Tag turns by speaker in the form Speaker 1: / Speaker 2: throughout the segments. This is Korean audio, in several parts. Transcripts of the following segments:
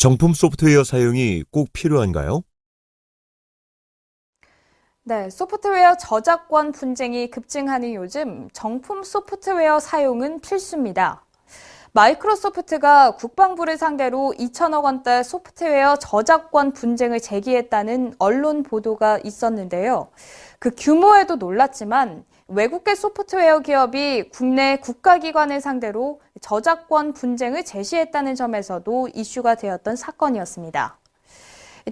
Speaker 1: 정품 소프트웨어 사용이 꼭 필요한가요?
Speaker 2: 네, 소프트웨어 저작권 분쟁이 급증하는 요즘 정품 소프트웨어 사용은 필수입니다. 마이크로소프트가 국방부를 상대로 2천억 원대 소프트웨어 저작권 분쟁을 제기했다는 언론 보도가 있었는데요. 그 규모에도 놀랐지만 외국계 소프트웨어 기업이 국내 국가기관을 상대로 저작권 분쟁을 제시했다는 점에서도 이슈가 되었던 사건이었습니다.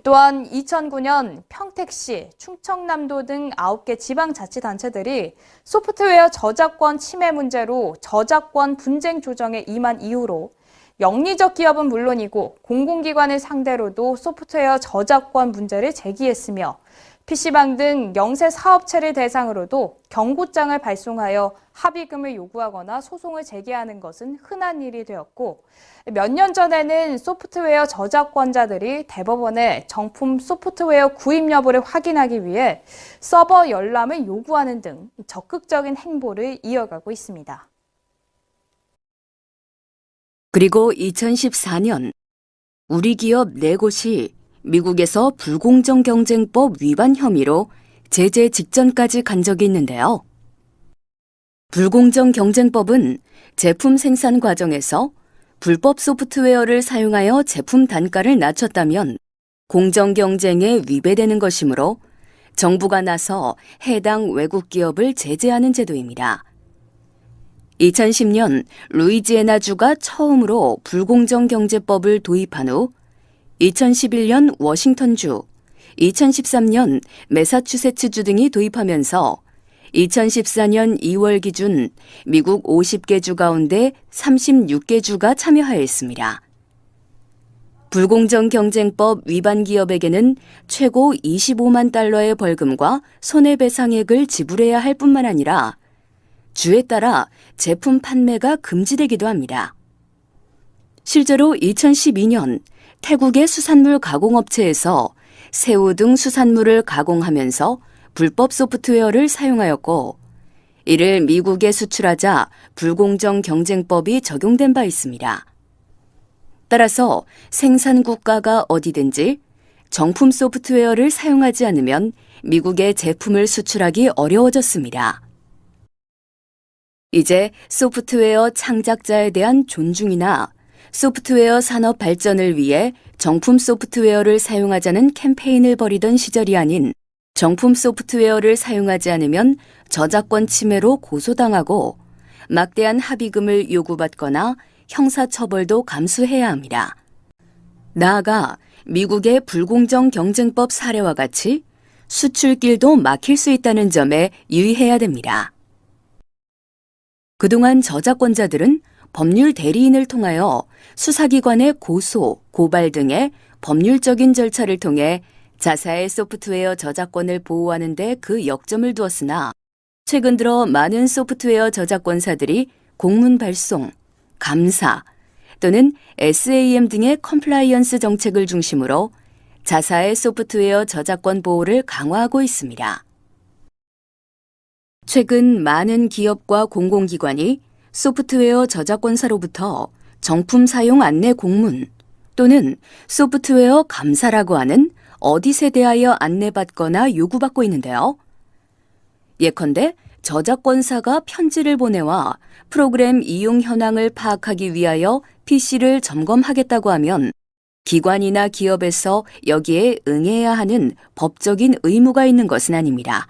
Speaker 2: 또한 2009년 평택시, 충청남도 등 9개 지방자치단체들이 소프트웨어 저작권 침해 문제로 저작권 분쟁 조정에 임한 이후로 영리적 기업은 물론이고 공공기관을 상대로도 소프트웨어 저작권 문제를 제기했으며 PC방 등 영세 사업체를 대상으로도 경고장을 발송하여 합의금을 요구하거나 소송을 제기하는 것은 흔한 일이 되었고 몇 년 전에는 소프트웨어 저작권자들이 대법원에 정품 소프트웨어 구입 여부를 확인하기 위해 서버 열람을 요구하는 등 적극적인 행보를 이어가고 있습니다.
Speaker 3: 그리고 2014년 우리 기업 4곳이 미국에서 불공정 경쟁법 위반 혐의로 제재 직전까지 간 적이 있는데요. 불공정 경쟁법은 제품 생산 과정에서 불법 소프트웨어를 사용하여 제품 단가를 낮췄다면 공정 경쟁에 위배되는 것이므로 정부가 나서 해당 외국 기업을 제재하는 제도입니다. 2010년 루이지애나주가 처음으로 불공정 경제법을 도입한 후 2011년 워싱턴주, 2013년 매사추세츠주 등이 도입하면서 2014년 2월 기준 미국 50개 주 가운데 36개 주가 참여하였습니다. 불공정 경쟁법 위반 기업에게는 최고 25만 달러의 벌금과 손해배상액을 지불해야 할 뿐만 아니라 주에 따라 제품 판매가 금지되기도 합니다. 실제로 2012년 태국의 수산물 가공업체에서 새우 등 수산물을 가공하면서 불법 소프트웨어를 사용하였고 이를 미국에 수출하자 불공정 경쟁법이 적용된 바 있습니다. 따라서 생산 국가가 어디든지 정품 소프트웨어를 사용하지 않으면 미국에 제품을 수출하기 어려워졌습니다. 이제 소프트웨어 창작자에 대한 존중이나 소프트웨어 산업 발전을 위해 정품 소프트웨어를 사용하자는 캠페인을 벌이던 시절이 아닌 정품 소프트웨어를 사용하지 않으면 저작권 침해로 고소당하고 막대한 합의금을 요구받거나 형사처벌도 감수해야 합니다. 나아가 미국의 불공정 경쟁법 사례와 같이 수출길도 막힐 수 있다는 점에 유의해야 됩니다. 그동안 저작권자들은 법률 대리인을 통하여 수사기관의 고소, 고발 등의 법률적인 절차를 통해 자사의 소프트웨어 저작권을 보호하는 데 그 역점을 두었으나 최근 들어 많은 소프트웨어 저작권사들이 공문 발송, 감사 또는 SAM 등의 컴플라이언스 정책을 중심으로 자사의 소프트웨어 저작권 보호를 강화하고 있습니다. 최근 많은 기업과 공공기관이 소프트웨어 저작권사로부터 정품 사용 안내 공문 또는 소프트웨어 감사라고 하는 어딧에 대하여 안내받거나 요구받고 있는데요. 예컨대 저작권사가 편지를 보내와 프로그램 이용 현황을 파악하기 위하여 PC를 점검하겠다고 하면 기관이나 기업에서 여기에 응해야 하는 법적인 의무가 있는 것은 아닙니다.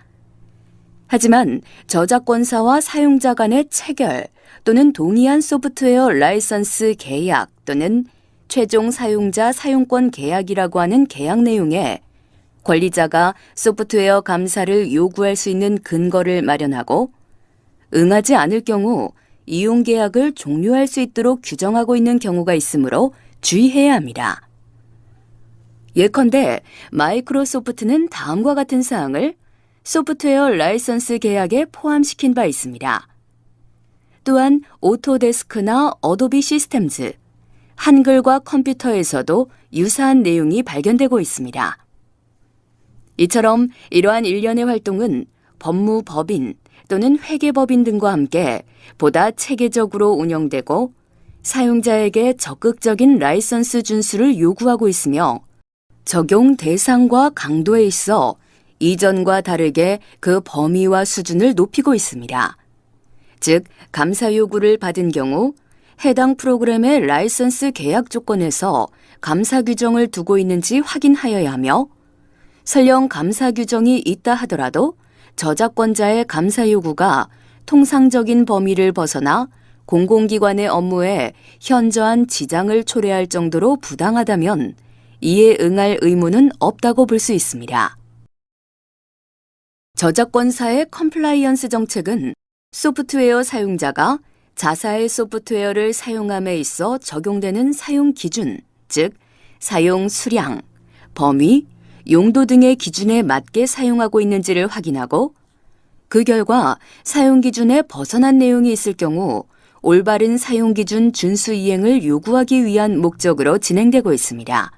Speaker 3: 하지만 저작권사와 사용자 간의 체결 또는 동의한 소프트웨어 라이선스 계약 또는 최종 사용자 사용권 계약이라고 하는 계약 내용에 권리자가 소프트웨어 감사를 요구할 수 있는 근거를 마련하고 응하지 않을 경우 이용 계약을 종료할 수 있도록 규정하고 있는 경우가 있으므로 주의해야 합니다. 예컨대 마이크로소프트는 다음과 같은 사항을 소프트웨어 라이선스 계약에 포함시킨 바 있습니다. 또한 오토데스크나 어도비 시스템즈, 한글과 컴퓨터에서도 유사한 내용이 발견되고 있습니다. 이처럼 이러한 일련의 활동은 법무법인 또는 회계법인 등과 함께 보다 체계적으로 운영되고 사용자에게 적극적인 라이선스 준수를 요구하고 있으며 적용 대상과 강도에 있어 이전과 다르게 그 범위와 수준을 높이고 있습니다. 즉, 감사 요구를 받은 경우 해당 프로그램의 라이선스 계약 조건에서 감사 규정을 두고 있는지 확인하여야 하며 설령 감사 규정이 있다 하더라도 저작권자의 감사 요구가 통상적인 범위를 벗어나 공공기관의 업무에 현저한 지장을 초래할 정도로 부당하다면 이에 응할 의무는 없다고 볼 수 있습니다. 저작권사의 컴플라이언스 정책은 소프트웨어 사용자가 자사의 소프트웨어를 사용함에 있어 적용되는 사용 기준, 즉 사용 수량, 범위, 용도 등의 기준에 맞게 사용하고 있는지를 확인하고 그 결과 사용 기준에 벗어난 내용이 있을 경우 올바른 사용 기준 준수 이행을 요구하기 위한 목적으로 진행되고 있습니다.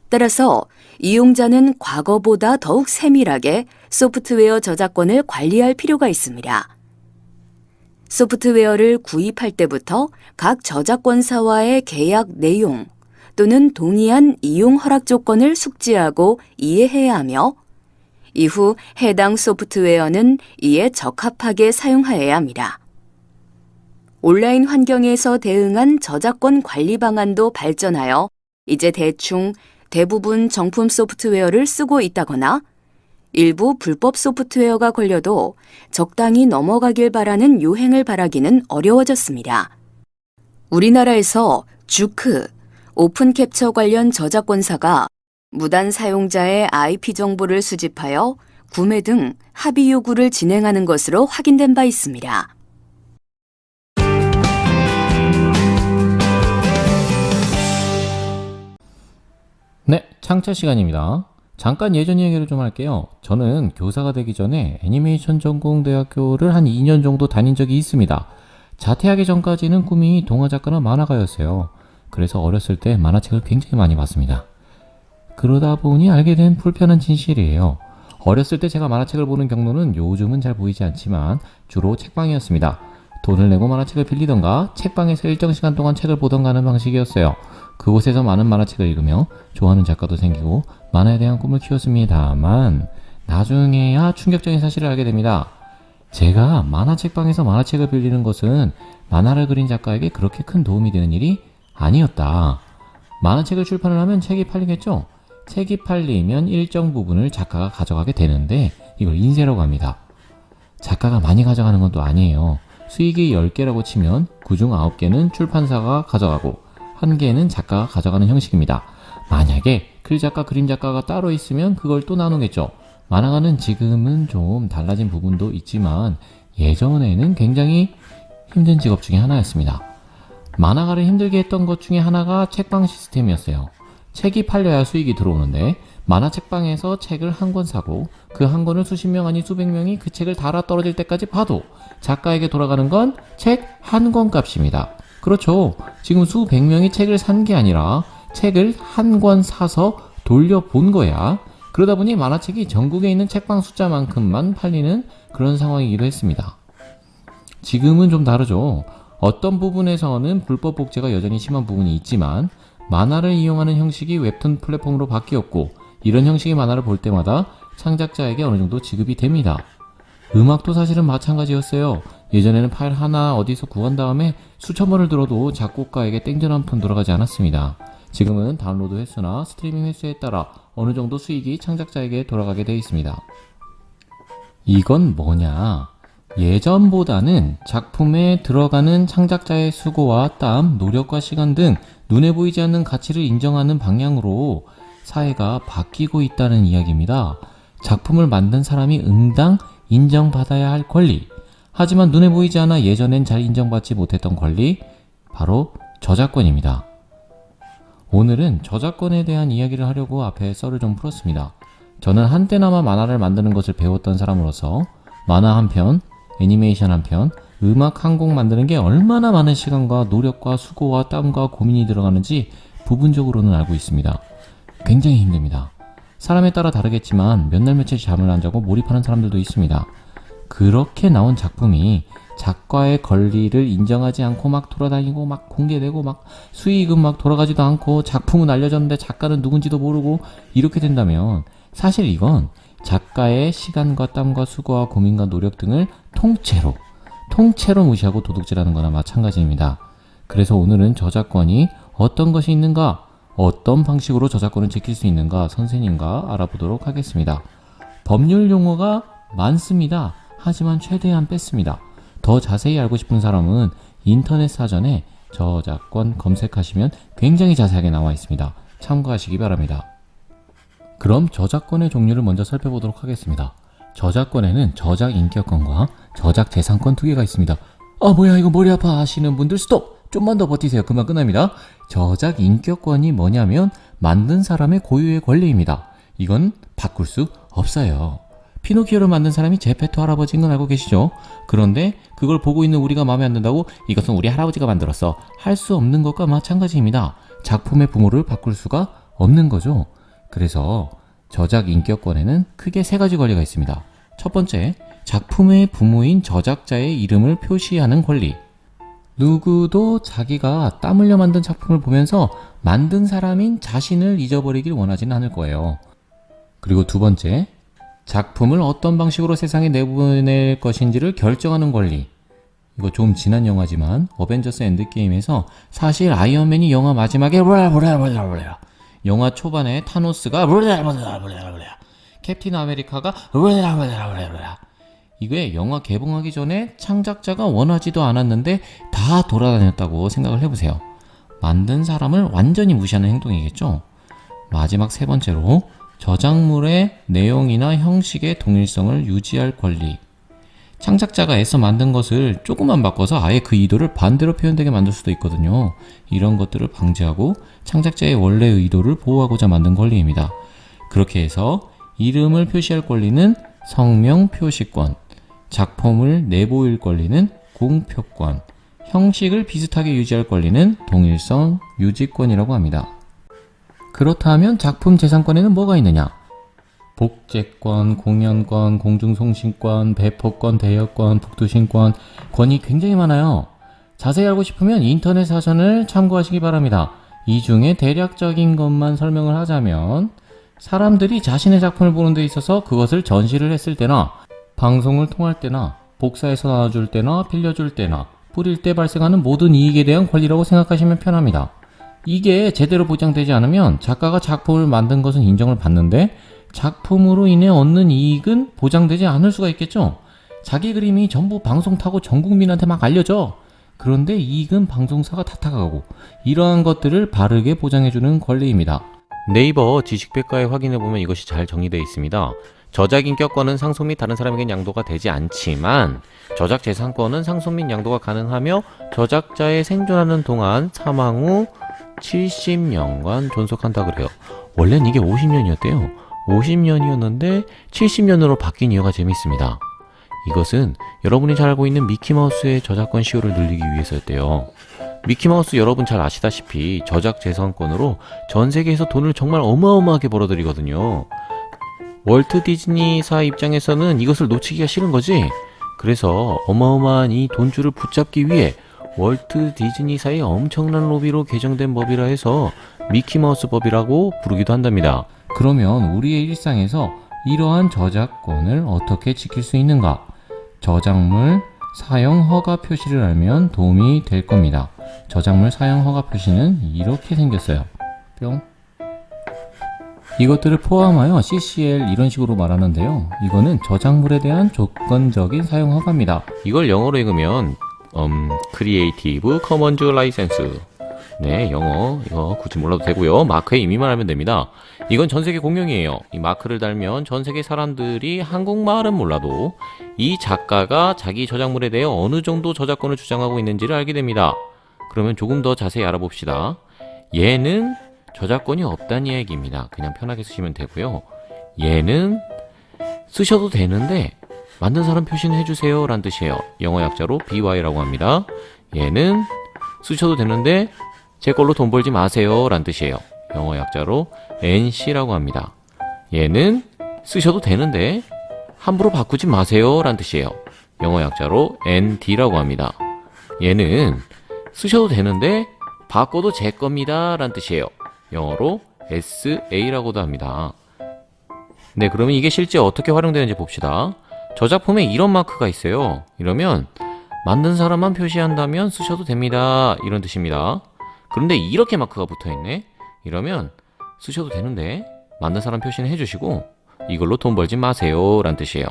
Speaker 3: 따라서 이용자는 과거보다 더욱 세밀하게 소프트웨어 저작권을 관리할 필요가 있습니다. 소프트웨어를 구입할 때부터 각 저작권사와의 계약 내용 또는 동의한 이용 허락 조건을 숙지하고 이해해야 하며 이후 해당 소프트웨어는 이에 적합하게 사용하여야 합니다. 온라인 환경에서 대응한 저작권 관리 방안도 발전하여 이제 대부분 정품 소프트웨어를 쓰고 있다거나 일부 불법 소프트웨어가 걸려도 적당히 넘어가길 바라는 요행을 바라기는 어려워졌습니다. 우리나라에서 주크, 오픈 캡처 관련 저작권사가 무단 사용자의 IP 정보를 수집하여 구매 등 합의 요구를 진행하는 것으로 확인된 바 있습니다.
Speaker 4: 네, 창차 시간입니다. 잠깐 예전 얘기를 좀 할게요. 저는 교사가 되기 전에 애니메이션 전공대학교를 한 2년 정도 다닌 적이 있습니다. 자퇴하기 전까지는 꿈이 동화작가나 만화가였어요. 그래서 어렸을 때 만화책을 굉장히 많이 봤습니다. 그러다 보니 알게 된 불편한 진실이에요. 어렸을 때 제가 만화책을 보는 경로는 요즘은 잘 보이지 않지만 주로 책방이었습니다. 돈을 내고 만화책을 빌리던가 책방에서 일정 시간 동안 책을 보던가 하는 방식이었어요. 그곳에서 많은 만화책을 읽으며 좋아하는 작가도 생기고 만화에 대한 꿈을 키웠습니다만 나중에야 충격적인 사실을 알게 됩니다. 제가 만화책방에서 만화책을 빌리는 것은 만화를 그린 작가에게 그렇게 큰 도움이 되는 일이 아니었다. 만화책을 출판을 하면 책이 팔리겠죠? 책이 팔리면 일정 부분을 작가가 가져가게 되는데 이걸 인세라고 합니다. 작가가 많이 가져가는 건 또 아니에요. 수익이 10개라고 치면 그중 9개는 출판사가 가져가고 1개는 작가가 가져가는 형식입니다. 만약에 글작가, 그림작가가 따로 있으면 그걸 또 나누겠죠. 만화가는 지금은 좀 달라진 부분도 있지만 예전에는 굉장히 힘든 직업 중에 하나였습니다. 만화가를 힘들게 했던 것 중에 하나가 책방 시스템이었어요. 책이 팔려야 수익이 들어오는데 만화책방에서 책을 한 권 사고 그 한 권을 수십 명 아니 수백 명이 그 책을 달아 떨어질 때까지 봐도 작가에게 돌아가는 건 책 한 권 값입니다. 그렇죠. 지금 수백 명이 책을 산 게 아니라 책을 한 권 사서 돌려본 거야. 그러다 보니 만화책이 전국에 있는 책방 숫자만큼만 팔리는 그런 상황이기도 했습니다. 지금은 좀 다르죠. 어떤 부분에서는 불법 복제가 여전히 심한 부분이 있지만 만화를 이용하는 형식이 웹툰 플랫폼으로 바뀌었고 이런 형식의 만화를 볼 때마다 창작자에게 어느 정도 지급이 됩니다. 음악도 사실은 마찬가지였어요. 예전에는 파일 하나 어디서 구한 다음에 수천 번을 들어도 작곡가에게 땡전 한 푼 돌아가지 않았습니다. 지금은 다운로드 횟수나 스트리밍 횟수에 따라 어느 정도 수익이 창작자에게 돌아가게 되어 있습니다. 이건 뭐냐? 예전보다는 작품에 들어가는 창작자의 수고와 땀, 노력과 시간 등 눈에 보이지 않는 가치를 인정하는 방향으로 사회가 바뀌고 있다는 이야기입니다. 작품을 만든 사람이 응당 인정받아야 할 권리, 하지만 눈에 보이지 않아 예전엔 잘 인정받지 못했던 권리, 바로 저작권입니다. 오늘은 저작권에 대한 이야기를 하려고 앞에 썰을 좀 풀었습니다. 저는 한때나마 만화를 만드는 것을 배웠던 사람으로서 만화 한 편, 애니메이션 한 편, 음악 한 곡 만드는 게 얼마나 많은 시간과 노력과 수고와 땀과 고민이 들어가는지 부분적으로는 알고 있습니다. 굉장히 힘듭니다. 사람에 따라 다르겠지만 몇 날 며칠 잠을 안 자고 몰입하는 사람들도 있습니다. 그렇게 나온 작품이 작가의 권리를 인정하지 않고 막 돌아다니고 막 공개되고 막 수익은 막 돌아가지도 않고 작품은 알려졌는데 작가는 누군지도 모르고 이렇게 된다면 사실 이건 작가의 시간과 땀과 수고와 고민과 노력 등을 통째로 무시하고 도둑질하는 거나 마찬가지입니다. 그래서 오늘은 저작권이 어떤 것이 있는가, 어떤 방식으로 저작권을 지킬 수 있는가 선생님과 알아보도록 하겠습니다. 법률 용어가 많습니다. 하지만 최대한 뺐습니다. 더 자세히 알고 싶은 사람은 인터넷 사전에 저작권 검색하시면 굉장히 자세하게 나와 있습니다. 참고하시기 바랍니다. 그럼 저작권의 종류를 먼저 살펴보도록 하겠습니다. 저작권에는 저작 인격권과 저작 재산권 두 개가 있습니다. 뭐야 이거 머리 아파 하시는 분들 스톱! 좀만 더 버티세요. 금방 끝납니다. 저작 인격권이 뭐냐면 만든 사람의 고유의 권리입니다. 이건 바꿀 수 없어요. 피노키오를 만든 사람이 제페토 할아버지인 건 알고 계시죠? 그런데 그걸 보고 있는 우리가 마음에 안 든다고 이것은 우리 할아버지가 만들었어 할 수 없는 것과 마찬가지입니다. 작품의 부모를 바꿀 수가 없는 거죠. 그래서 저작 인격권에는 크게 세 가지 권리가 있습니다. 첫 번째, 작품의 부모인 저작자의 이름을 표시하는 권리. 누구도 자기가 땀 흘려 만든 작품을 보면서 만든 사람인 자신을 잊어버리길 원하지는 않을 거예요. 그리고 두 번째, 작품을 어떤 방식으로 세상에 내보낼 것인지를 결정하는 권리. 이거 좀 지난 영화지만 어벤져스 엔드게임에서 사실 아이언맨이 영화 마지막에 영화 초반에 타노스가 캡틴 아메리카가 이게 영화 개봉하기 전에 창작자가 원하지도 않았는데 다 돌아다녔다고 생각을 해보세요. 만든 사람을 완전히 무시하는 행동이겠죠. 마지막 세 번째로 저작물의 내용이나 형식의 동일성을 유지할 권리. 창작자가 애써 만든 것을 조금만 바꿔서 아예 그 의도를 반대로 표현되게 만들 수도 있거든요. 이런 것들을 방지하고 창작자의 원래 의도를 보호하고자 만든 권리입니다. 그렇게 해서 이름을 표시할 권리는 성명 표시권, 작품을 내보일 권리는 공표권, 형식을 비슷하게 유지할 권리는 동일성 유지권이라고 합니다. 그렇다면 작품 재산권에는 뭐가 있느냐? 복제권, 공연권, 공중송신권, 배포권, 대여권, 북두신권, 권이 굉장히 많아요. 자세히 알고 싶으면 인터넷 사전을 참고하시기 바랍니다. 이 중에 대략적인 것만 설명을 하자면 사람들이 자신의 작품을 보는 데 있어서 그것을 전시를 했을 때나 방송을 통할 때나 복사해서 나눠줄 때나 빌려줄 때나 뿌릴 때 발생하는 모든 이익에 대한 권리라고 생각하시면 편합니다. 이게 제대로 보장되지 않으면 작가가 작품을 만든 것은 인정을 받는데 작품으로 인해 얻는 이익은 보장되지 않을 수가 있겠죠. 자기 그림이 전부 방송 타고 전 국민한테 막 알려져. 그런데 이익은 방송사가 탓하고 이러한 것들을 바르게 보장해주는 권리입니다. 네이버 지식백과에 확인해보면 이것이 잘 정리되어 있습니다. 저작인격권은 상속 및 다른 사람에겐 양도가 되지 않지만 저작재산권은 상속 및 양도가 가능하며 저작자의 생존하는 동안 사망 후 70년간 존속한다 그래요. 원래는 이게 50년이었대요. 50년이었는데 70년으로 바뀐 이유가 재미있습니다. 이것은 여러분이 잘 알고 있는 미키마우스의 저작권 시효를 늘리기 위해서였대요. 미키마우스 여러분 잘 아시다시피 저작재산권으로 전 세계에서 돈을 정말 어마어마하게 벌어들이거든요. 월트 디즈니사 입장에서는 이것을 놓치기가 싫은 거지. 그래서 어마어마한 이 돈줄을 붙잡기 위해 월트 디즈니사의 엄청난 로비로 개정된 법이라 해서 미키마우스 법이라고 부르기도 한답니다. 그러면 우리의 일상에서 이러한 저작권을 어떻게 지킬 수 있는가? 저작물 사용 허가 표시를 알면 도움이 될 겁니다. 저작물 사용 허가 표시는 이렇게 생겼어요. 뿅. 이것들을 포함하여 CCL 이런 식으로 말하는데요. 이거는 저작물에 대한 조건적인 사용 허가입니다. 이걸 영어로 읽으면 크리에이티브 커먼즈 라이센스. 네, 영어 이거 굳이 몰라도 되고요. 마크의 의미만 알면 됩니다. 이건 전 세계 공용이에요. 이 마크를 달면 전 세계 사람들이 한국말은 몰라도 이 작가가 자기 저작물에 대해 어느 정도 저작권을 주장하고 있는지를 알게 됩니다. 그러면 조금 더 자세히 알아봅시다. 얘는 저작권이 없다는 이야기입니다. 그냥 편하게 쓰시면 되고요. 얘는 쓰셔도 되는데 만든 사람 표시는 해주세요 라는 뜻이에요. 영어 약자로 BY라고 합니다. 얘는 쓰셔도 되는데 제 걸로 돈 벌지 마세요 라는 뜻이에요. 영어 약자로 NC라고 합니다. 얘는 쓰셔도 되는데 함부로 바꾸지 마세요 라는 뜻이에요. 영어 약자로 ND라고 합니다. 얘는 쓰셔도 되는데 바꿔도 제 겁니다 라는 뜻이에요. 영어로 SA라고도 합니다. 네, 그러면 이게 실제 어떻게 활용되는지 봅시다. 저작품에 이런 마크가 있어요. 이러면 만든 사람만 표시한다면 쓰셔도 됩니다 이런 뜻입니다. 그런데 이렇게 마크가 붙어있네. 이러면 쓰셔도 되는데 만든 사람 표시는 해주시고 이걸로 돈 벌지 마세요 라는 뜻이에요.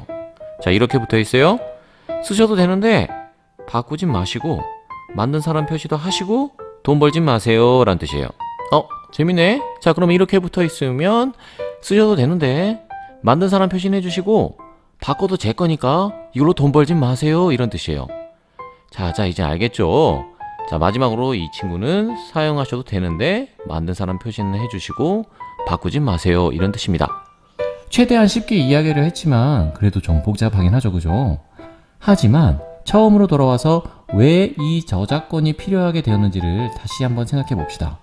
Speaker 4: 자, 이렇게 붙어있어요. 쓰셔도 되는데 바꾸진 마시고 만든 사람 표시도 하시고 돈 벌지 마세요 라는 뜻이에요. 재밌네. 자, 그럼 이렇게 붙어있으면 쓰셔도 되는데 만든 사람 표시는 해주시고 바꿔도 제 거니까 이걸로 돈 벌지 마세요 이런 뜻이에요. 자, 이제 알겠죠? 자, 마지막으로 이 친구는 사용하셔도 되는데 만든 사람 표시는 해주시고 바꾸지 마세요 이런 뜻입니다. 최대한 쉽게 이야기를 했지만 그래도 좀 복잡하긴 하죠, 그죠? 하지만 처음으로 돌아와서 왜 이 저작권이 필요하게 되었는지를 다시 한번 생각해 봅시다.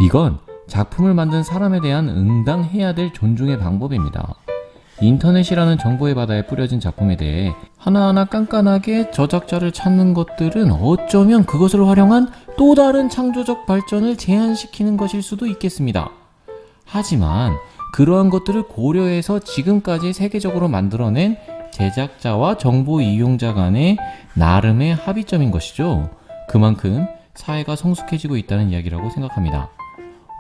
Speaker 4: 이건 작품을 만든 사람에 대한 응당해야 될 존중의 방법입니다. 인터넷이라는 정보의 바다에 뿌려진 작품에 대해 하나하나 깐깐하게 저작자를 찾는 것들은 어쩌면 그것을 활용한 또 다른 창조적 발전을 제한시키는 것일 수도 있겠습니다. 하지만 그러한 것들을 고려해서 지금까지 세계적으로 만들어낸 제작자와 정보 이용자 간의 나름의 합의점인 것이죠. 그만큼 사회가 성숙해지고 있다는 이야기라고 생각합니다.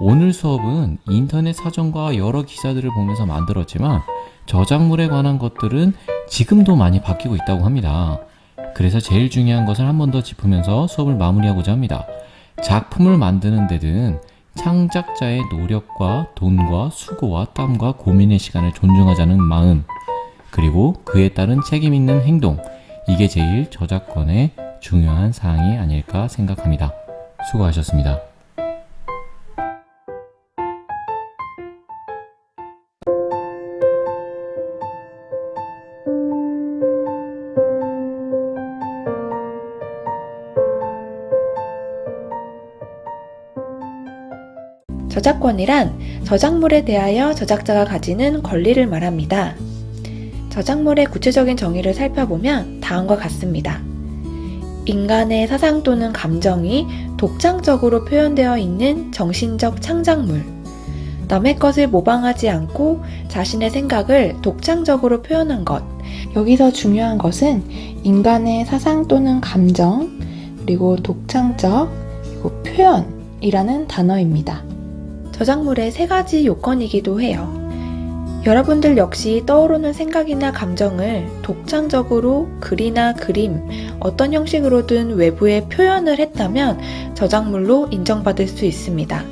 Speaker 4: 오늘 수업은 인터넷 사전과 여러 기사들을 보면서 만들었지만 저작물에 관한 것들은 지금도 많이 바뀌고 있다고 합니다. 그래서 제일 중요한 것을 한 번 더 짚으면서 수업을 마무리하고자 합니다. 작품을 만드는 데든 창작자의 노력과 돈과 수고와 땀과 고민의 시간을 존중하자는 마음, 그리고 그에 따른 책임 있는 행동, 이게 제일 저작권의 중요한 사항이 아닐까 생각합니다. 수고하셨습니다.
Speaker 5: 저작권이란 저작물에 대하여 저작자가 가지는 권리를 말합니다. 저작물의 구체적인 정의를 살펴보면 다음과 같습니다. 인간의 사상 또는 감정이 독창적으로 표현되어 있는 정신적 창작물, 남의 것을 모방하지 않고 자신의 생각을 독창적으로 표현한 것. 여기서 중요한 것은 인간의 사상 또는 감정, 그리고 독창적, 그리고 표현이라는 단어입니다. 저작물의 세 가지 요건이기도 해요. 여러분들 역시 떠오르는 생각이나 감정을 독창적으로 글이나 그림, 어떤 형식으로든 외부에 표현을 했다면 저작물로 인정받을 수 있습니다.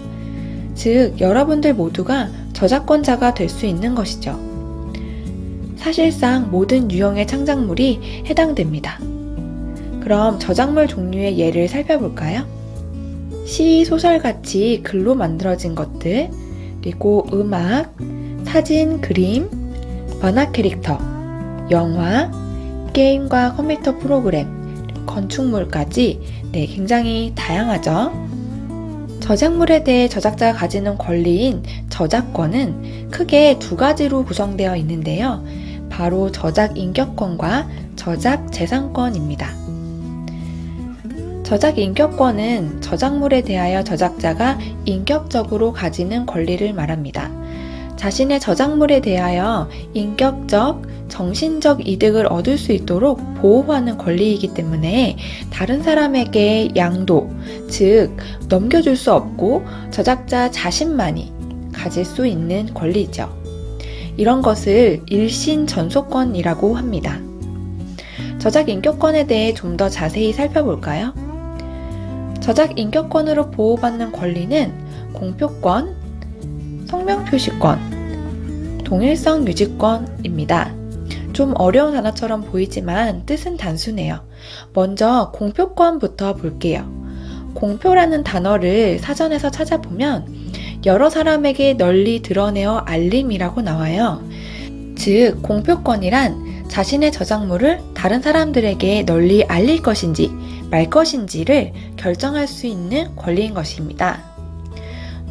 Speaker 5: 즉, 여러분들 모두가 저작권자가 될 수 있는 것이죠. 사실상 모든 유형의 창작물이 해당됩니다. 그럼 저작물 종류의 예를 살펴볼까요? 시, 소설같이 글로 만들어진 것들, 그리고 음악, 사진, 그림, 만화 캐릭터, 영화, 게임과 컴퓨터 프로그램, 건축물까지 굉장히 다양하죠. 저작물에 대해 저작자가 가지는 권리인 저작권은 크게 두 가지로 구성되어 있는데요. 바로 저작 인격권과 저작 재산권입니다. 저작 인격권은 저작물에 대하여 저작자가 인격적으로 가지는 권리를 말합니다. 자신의 저작물에 대하여 인격적, 정신적 이득을 얻을 수 있도록 보호하는 권리이기 때문에 다른 사람에게 양도, 즉 넘겨줄 수 없고 저작자 자신만이 가질 수 있는 권리죠. 이런 것을 일신전소권이라고 합니다. 저작 인격권에 대해 좀 더 자세히 살펴볼까요? 저작 인격권으로 보호받는 권리는 공표권, 성명표시권, 동일성 유지권입니다. 좀 어려운 단어처럼 보이지만 뜻은 단순해요. 먼저 공표권부터 볼게요. 공표라는 단어를 사전에서 찾아보면 여러 사람에게 널리 드러내어 알림이라고 나와요. 즉, 공표권이란 자신의 저작물을 다른 사람들에게 널리 알릴 것인지 말 것인지를 결정할 수 있는 권리인 것입니다.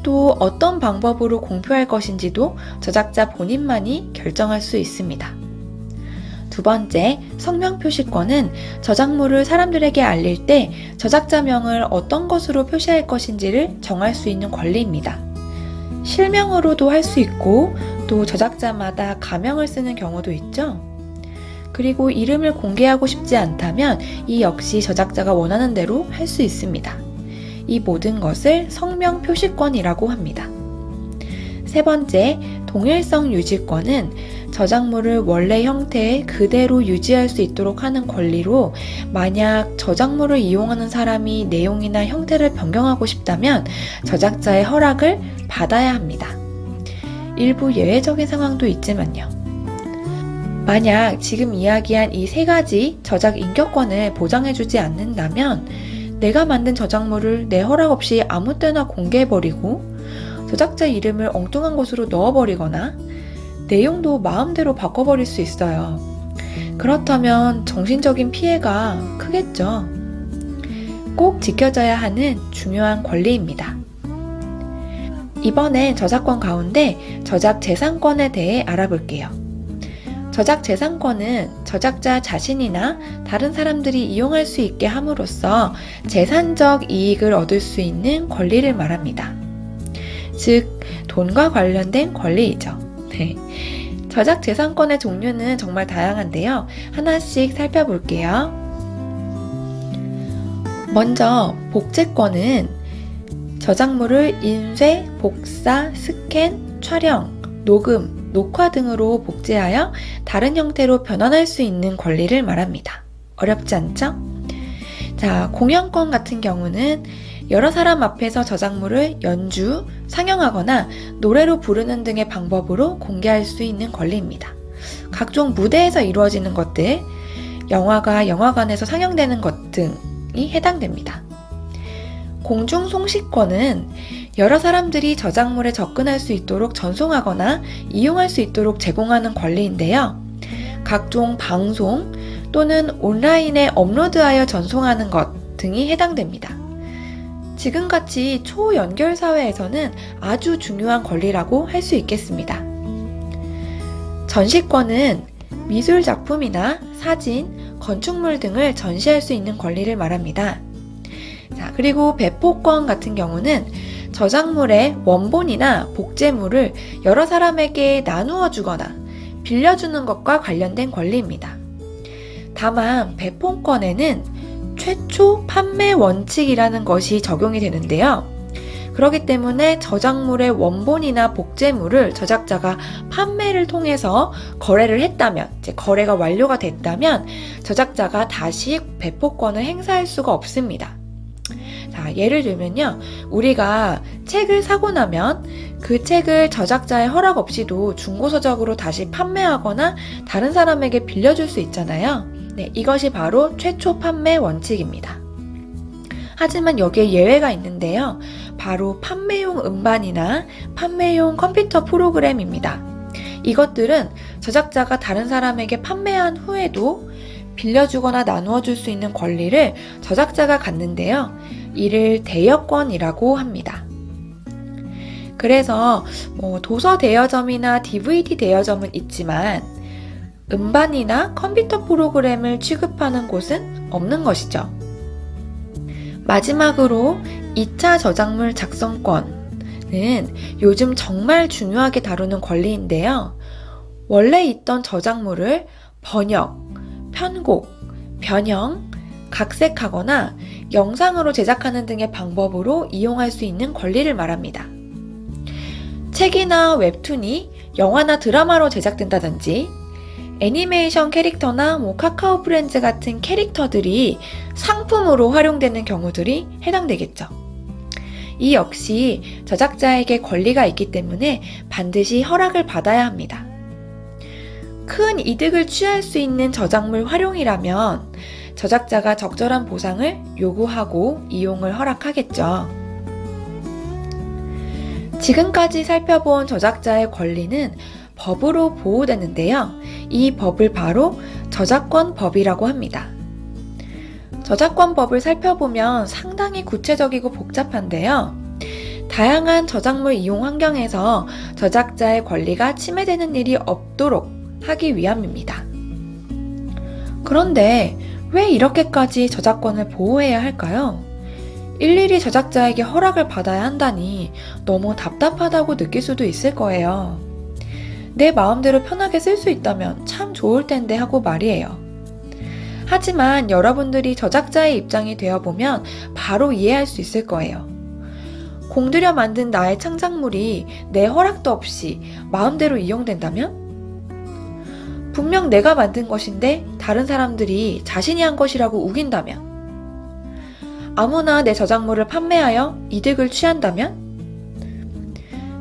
Speaker 5: 또 어떤 방법으로 공표할 것인지도 저작자 본인만이 결정할 수 있습니다. 두 번째, 성명 표시권은 저작물을 사람들에게 알릴 때 저작자명을 어떤 것으로 표시할 것인지를 정할 수 있는 권리입니다. 실명으로도 할 수 있고 또 저작자마다 가명을 쓰는 경우도 있죠. 그리고 이름을 공개하고 싶지 않다면 이 역시 저작자가 원하는 대로 할 수 있습니다. 이 모든 것을 성명 표시권이라고 합니다. 세 번째, 동일성 유지권은 저작물을 원래 형태에 그대로 유지할 수 있도록 하는 권리로 만약 저작물을 이용하는 사람이 내용이나 형태를 변경하고 싶다면 저작자의 허락을 받아야 합니다. 일부 예외적인 상황도 있지만요. 만약 지금 이야기한 이 세 가지 저작 인격권을 보장해주지 않는다면 내가 만든 저작물을 내 허락 없이 아무 때나 공개해버리고 저작자 이름을 엉뚱한 곳으로 넣어버리거나 내용도 마음대로 바꿔버릴 수 있어요. 그렇다면 정신적인 피해가 크겠죠. 꼭 지켜져야 하는 중요한 권리입니다. 이번엔 저작권 가운데 저작재산권에 대해 알아볼게요. 저작재산권은 저작자 자신이나 다른 사람들이 이용할 수 있게 함으로써 재산적 이익을 얻을 수 있는 권리를 말합니다. 즉, 돈과 관련된 권리이죠. 저작재산권의 종류는 정말 다양한데요. 하나씩 살펴볼게요. 먼저 복제권은 저작물을 인쇄, 복사, 스캔, 촬영, 녹음, 녹화 등으로 복제하여 다른 형태로 변환할 수 있는 권리를 말합니다. 어렵지 않죠? 자, 공연권 같은 경우는 여러 사람 앞에서 저작물을 연주, 상영하거나 노래로 부르는 등의 방법으로 공개할 수 있는 권리입니다. 각종 무대에서 이루어지는 것들, 영화가 영화관에서 상영되는 것 등이 해당됩니다. 공중송시권은 여러 사람들이 저작물에 접근할 수 있도록 전송하거나 이용할 수 있도록 제공하는 권리인데요. 각종 방송 또는 온라인에 업로드하여 전송하는 것 등이 해당됩니다. 지금같이 초연결 사회에서는 아주 중요한 권리라고 할 수 있겠습니다. 전시권은 미술 작품이나 사진, 건축물 등을 전시할 수 있는 권리를 말합니다. 자, 그리고 배포권 같은 경우는 저작물의 원본이나 복제물을 여러 사람에게 나누어 주거나 빌려주는 것과 관련된 권리입니다. 다만 배포권에는 최초 판매 원칙이라는 것이 적용이 되는데요. 그렇기 때문에 저작물의 원본이나 복제물을 저작자가 판매를 통해서 거래를 했다면, 이제 거래가 완료가 됐다면 저작자가 다시 배포권을 행사할 수가 없습니다. 자, 예를 들면요. 우리가 책을 사고 나면 그 책을 저작자의 허락 없이도 중고서적으로 다시 판매하거나 다른 사람에게 빌려줄 수 있잖아요. 네, 이것이 바로 최초 판매 원칙입니다. 하지만 여기에 예외가 있는데요. 바로 판매용 음반이나 판매용 컴퓨터 프로그램입니다. 이것들은 저작자가 다른 사람에게 판매한 후에도 빌려주거나 나누어 줄 수 있는 권리를 저작자가 갖는데요. 이를 대여권이라고 합니다. 그래서 도서 대여점이나 DVD 대여점은 있지만 음반이나 컴퓨터 프로그램을 취급하는 곳은 없는 것이죠. 마지막으로 2차 저작물 작성권은 요즘 정말 중요하게 다루는 권리인데요. 원래 있던 저작물을 번역, 편곡, 변형, 각색하거나 영상으로 제작하는 등의 방법으로 이용할 수 있는 권리를 말합니다. 책이나 웹툰이 영화나 드라마로 제작된다든지 애니메이션 캐릭터나 카카오 프렌즈 같은 캐릭터들이 상품으로 활용되는 경우들이 해당되겠죠. 이 역시 저작자에게 권리가 있기 때문에 반드시 허락을 받아야 합니다. 큰 이득을 취할 수 있는 저작물 활용이라면 저작자가 적절한 보상을 요구하고 이용을 허락하겠죠. 지금까지 살펴본 저작자의 권리는 법으로 보호되는데요. 이 법을 바로 저작권법이라고 합니다. 저작권법을 살펴보면 상당히 구체적이고 복잡한데요. 다양한 저작물 이용 환경에서 저작자의 권리가 침해되는 일이 없도록 하기 위함입니다. 그런데 왜 이렇게까지 저작권을 보호해야 할까요? 일일이 저작자에게 허락을 받아야 한다니 너무 답답하다고 느낄 수도 있을 거예요. 내 마음대로 편하게 쓸 수 있다면 참 좋을 텐데 하고 말이에요. 하지만 여러분들이 저작자의 입장이 되어보면 바로 이해할 수 있을 거예요. 공들여 만든 나의 창작물이 내 허락도 없이 마음대로 이용된다면? 분명 내가 만든 것인데 다른 사람들이 자신이 한 것이라고 우긴다면? 아무나 내 저작물을 판매하여 이득을 취한다면?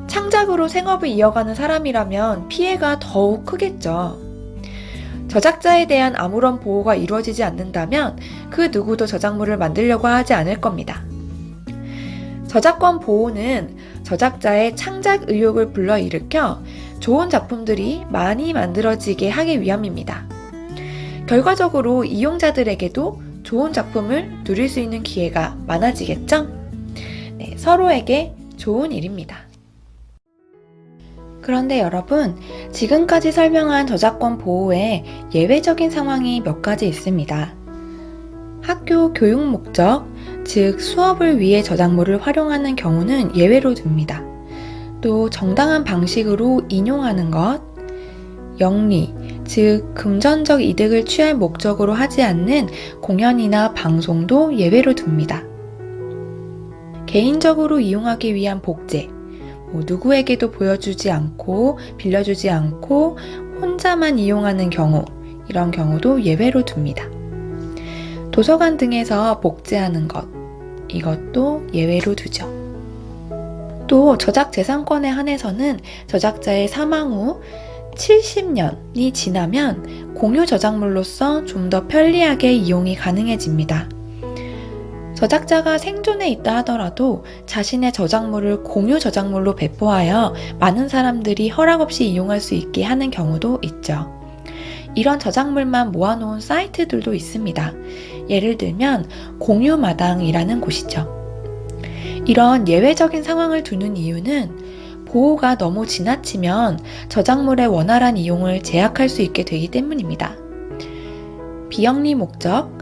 Speaker 5: 창작으로 생업을 이어가는 사람이라면 피해가 더욱 크겠죠. 저작자에 대한 아무런 보호가 이루어지지 않는다면 그 누구도 저작물을 만들려고 하지 않을 겁니다. 저작권 보호는 저작자의 창작 의욕을 불러일으켜 좋은 작품들이 많이 만들어지게 하기 위함입니다. 결과적으로 이용자들에게도 좋은 작품을 누릴 수 있는 기회가 많아지겠죠? 네, 서로에게 좋은 일입니다. 그런데 여러분, 지금까지 설명한 저작권 보호에 예외적인 상황이 몇 가지 있습니다. 학교 교육 목적, 즉 수업을 위해 저작물을 활용하는 경우는 예외로 둡니다. 또 정당한 방식으로 인용하는 것, 영리, 즉 금전적 이득을 취할 목적으로 하지 않는 공연이나 방송도 예외로 둡니다. 개인적으로 이용하기 위한 복제, 누구에게도 보여주지 않고 빌려주지 않고 혼자만 이용하는 경우, 이런 경우도 예외로 둡니다. 도서관 등에서 복제하는 것, 이것도 예외로 두죠. 또 저작재산권에 한해서는 저작자의 사망 후 70년이 지나면 공유 저작물로서 좀 더 편리하게 이용이 가능해집니다. 저작자가 생존해 있다 하더라도 자신의 저작물을 공유 저작물로 배포하여 많은 사람들이 허락 없이 이용할 수 있게 하는 경우도 있죠. 이런 저작물만 모아놓은 사이트들도 있습니다. 예를 들면 공유마당이라는 곳이죠. 이런 예외적인 상황을 두는 이유는 보호가 너무 지나치면 저작물의 원활한 이용을 제약할 수 있게 되기 때문입니다. 비영리 목적,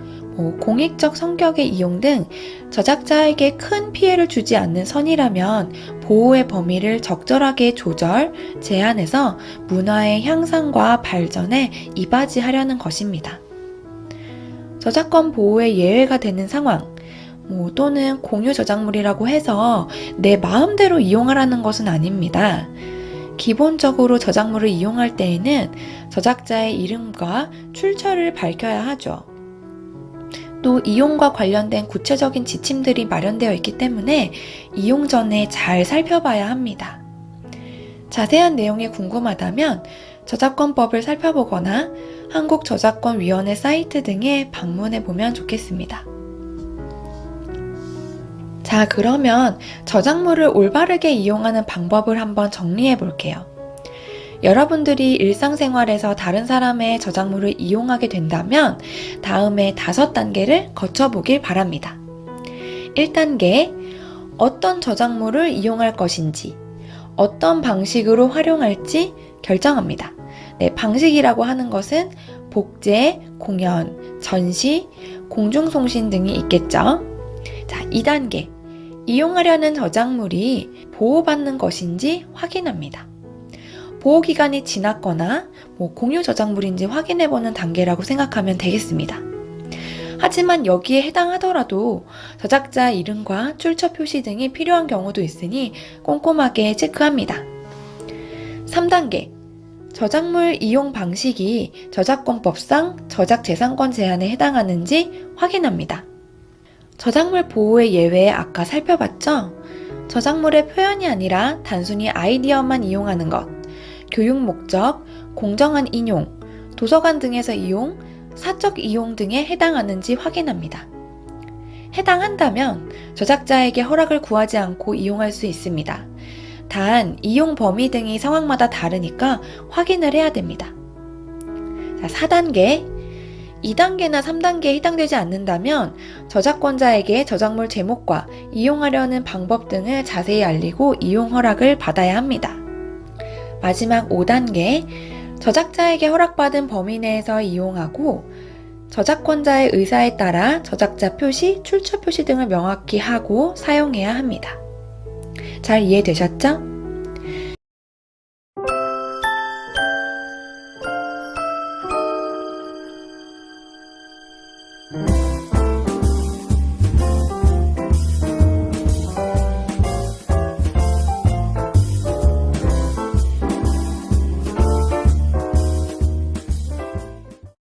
Speaker 5: 공익적 성격의 이용 등 저작자에게 큰 피해를 주지 않는 선이라면 보호의 범위를 적절하게 조절, 제한해서 문화의 향상과 발전에 이바지하려는 것입니다. 저작권 보호의 예외가 되는 상황, 또는 공유 저작물이라고 해서 내 마음대로 이용하라는 것은 아닙니다. 기본적으로 저작물을 이용할 때에는 저작자의 이름과 출처를 밝혀야 하죠. 또 이용과 관련된 구체적인 지침들이 마련되어 있기 때문에 이용 전에 잘 살펴봐야 합니다. 자세한 내용이 궁금하다면 저작권법을 살펴보거나 한국저작권위원회 사이트 등에 방문해 보면 좋겠습니다. 자, 그러면 저작물을 올바르게 이용하는 방법을 한번 정리해 볼게요. 여러분들이 일상생활에서 다른 사람의 저작물을 이용하게 된다면 다음에 5단계를 거쳐보길 바랍니다. 1단계, 어떤 저작물을 이용할 것인지, 어떤 방식으로 활용할지 결정합니다. 네, 방식이라고 하는 것은 복제, 공연, 전시, 공중송신 등이 있겠죠. 자, 2단계, 이용하려는 저작물이 보호받는 것인지 확인합니다. 보호기간이 지났거나 공유 저작물인지 확인해보는 단계라고 생각하면 되겠습니다. 하지만 여기에 해당하더라도 저작자 이름과 출처 표시 등이 필요한 경우도 있으니 꼼꼼하게 체크합니다. 3단계, 저작물 이용 방식이 저작권법상 저작재산권 제한에 해당하는지 확인합니다. 저작물 보호의 예외에 아까 살펴봤죠? 저작물의 표현이 아니라 단순히 아이디어만 이용하는 것, 교육 목적, 공정한 인용, 도서관 등에서 이용, 사적 이용 등에 해당하는지 확인합니다. 해당한다면 저작자에게 허락을 구하지 않고 이용할 수 있습니다. 단, 이용 범위 등이 상황마다 다르니까 확인을 해야 됩니다. 자, 4단계, 2단계나 3단계에 해당되지 않는다면 저작권자에게 저작물 제목과 이용하려는 방법 등을 자세히 알리고 이용 허락을 받아야 합니다. 마지막 5단계, 저작자에게 허락받은 범위 내에서 이용하고 저작권자의 의사에 따라 저작자 표시, 출처 표시 등을 명확히 하고 사용해야 합니다. 잘 이해되셨죠?